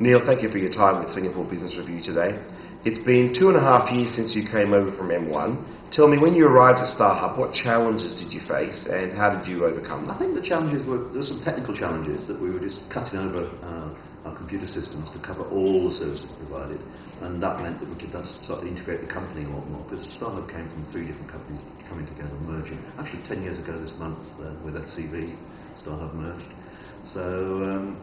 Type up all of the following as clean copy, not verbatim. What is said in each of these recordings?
Neil, thank you for your time with Singapore Business Review today. It's been 2.5 years since you came over from M1. Tell me, when you arrived at Starhub, what challenges did you face and how did you overcome them? I think the challenges were, there were some technical challenges that we were just cutting over our computer systems to cover all the services provided, and that meant that we could start to integrate the company a lot more, because Starhub came from 3 different companies coming together, merging. Actually 10 years ago this month with SCV, Starhub merged. So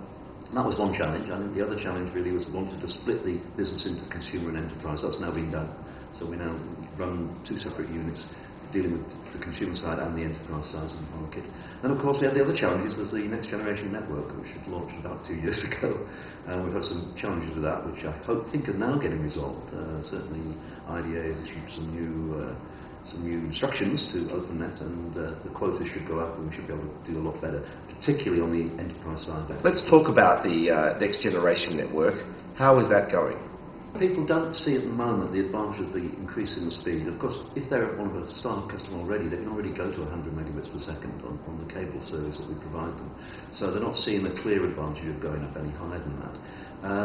that was one challenge. I think the other challenge really was wanted to split the business into consumer and enterprise. That's now been done. So we now run 2 separate units dealing with the consumer side and the enterprise side of the market. Then of course we had the other challenges, was the next generation network, which was launched about 2 years ago. We've had some challenges with that, which I think are now getting resolved. Certainly IDA has issued some new instructions to OpenNet, and the quotas should go up and we should be able to do a lot better, particularly on the enterprise side. Let's talk about the next generation network. How is that going? People don't see at the moment the advantage of the increase in the speed. Of course, if they're one of a Starhub customer already, they can already go to 100 megabits per second on the cable service that we provide them. So they're not seeing the clear advantage of going up any higher than that.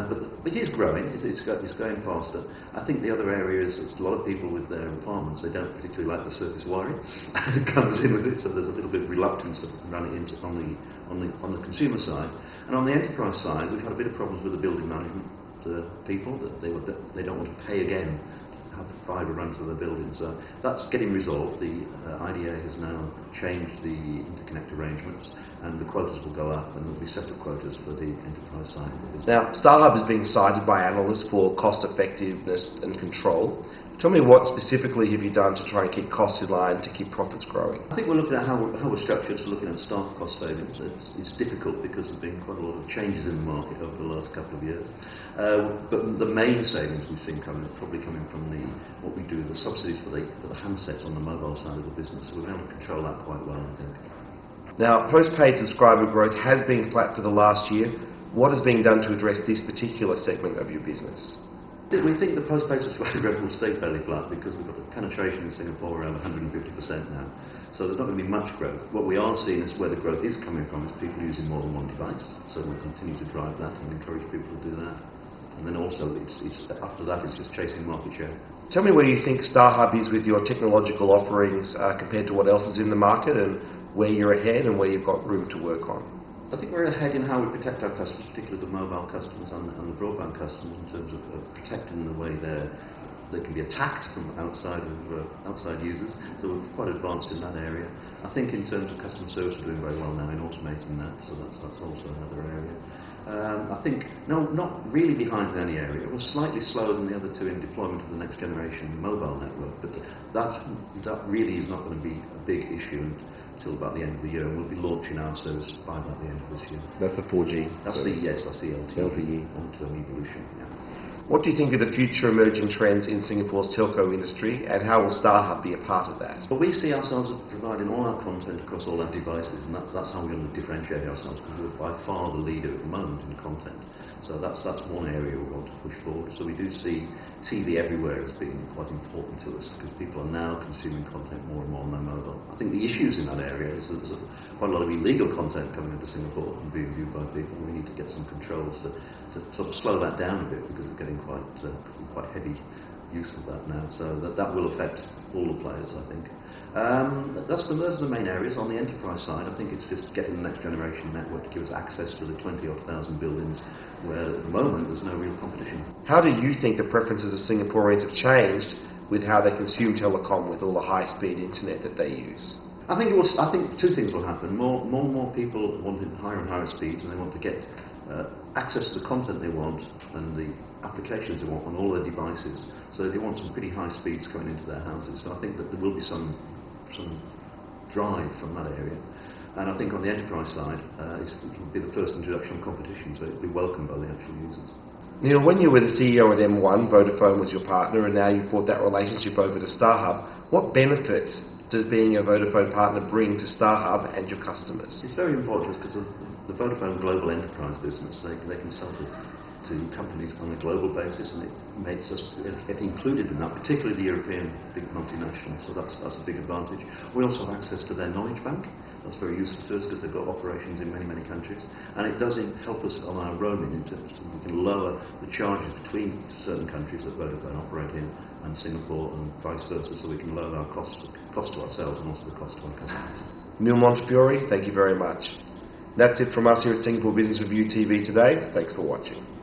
But it is growing, it's going faster. I think the other area is a lot of people with their apartments, they don't particularly like the surface wiring. It comes in with it, so there's a little bit of reluctance to run it into on the consumer side. And on the enterprise side, we've had a bit of problems with the building management people, that they don't want to pay again to have fibre run through their buildings. So that's getting resolved. The IDA has now changed the interconnect arrangements, and the quotas will go up, and there will be separate quotas for the enterprise side of the business. Now, Starhub has been cited by analysts for cost effectiveness and control. Tell me, what specifically have you done to try and keep costs in line, to keep profits growing? I think we're looking at how we're structured, so looking at staff cost savings. It's difficult because there have been quite a lot of changes in the market over the last couple of years. But the main savings we've seen probably coming from what we do with the subsidies for the handsets on the mobile side of the business. So we've been able to control that quite well, I think. Now, postpaid subscriber growth has been flat for the last year. What is being done to address this particular segment of your business? We think the postpaid subscriber growth will stay fairly flat because we've got the penetration in Singapore around 150% now. So there's not going to be much growth. What we are seeing is where the growth is coming from is people using more than one device. So we'll continue to drive that and encourage people to do that. And then also, after that, it's just chasing market share. Tell me where you think Starhub is with your technological offerings compared to what else is in the market, and where you're ahead and where you've got room to work on. I think we're ahead in how we protect our customers, particularly the mobile customers and the broadband customers, in terms of protecting the way they can be attacked from outside users. So we're quite advanced in that area. I think in terms of customer service, we're doing very well now in automating that, so that's also another area. I think, no, not really behind in any area. We're slightly slower than the other 2 in deployment of the next generation mobile network, but that really is not going to be a big issue until about the end of the year, and we'll be launching our service by about the end of this year. That's the 4G? That's the LTE, long-term evolution, yeah. What do you think are the future emerging trends in Singapore's telco industry, and how will Starhub be a part of that? Well, we see ourselves as providing all our content across all our devices, and that's how we're going to differentiate ourselves, because we're by far the leader at the moment in content. So that's one area we want to push forward. So we do see TV everywhere as being quite important to us, because people are now consuming content more and more on their mobile. I think the issues in that area is that there's quite a lot of illegal content coming into Singapore and being viewed by people. We need to get some controls to sort of slow that down a bit, because we're getting quite heavy use of that now. So that will affect all the players, I think. Those are the main areas. On the enterprise side, I think it's just getting the next generation network to give us access to the 20,000 buildings where at the moment there's no real competition. How do you think the preferences of Singaporeans have changed with how they consume telecom, with all the high-speed internet that they use? I think 2 things will happen. More and more people wanting higher and higher speeds, and they want to get access to the content they want and the applications they want on all their devices. So they want some pretty high speeds coming into their houses. So I think that there will be some drive from that area. And I think on the enterprise side, it will be the first introduction of competition, so it will be welcomed by the actual users. Neil, when you were the CEO at M1, Vodafone was your partner, and now you've brought that relationship over to Starhub. What benefits does being a Vodafone partner bring to Starhub and your customers? It's very important because the Vodafone global enterprise business, they can sell to to companies on a global basis, and it makes us get included in that, particularly the European big multinationals. So that's a big advantage. We also have access to their knowledge bank. That's very useful to us because they've got operations in many countries, and it does help us on our roaming in terms of we can lower the charges between certain countries that Vodafone operate in and Singapore and vice versa, so we can lower our cost to ourselves and also the cost to our customers. Neil Montefiore, thank you very much. That's it from us here at Singapore Business Review TV today. Thanks for watching.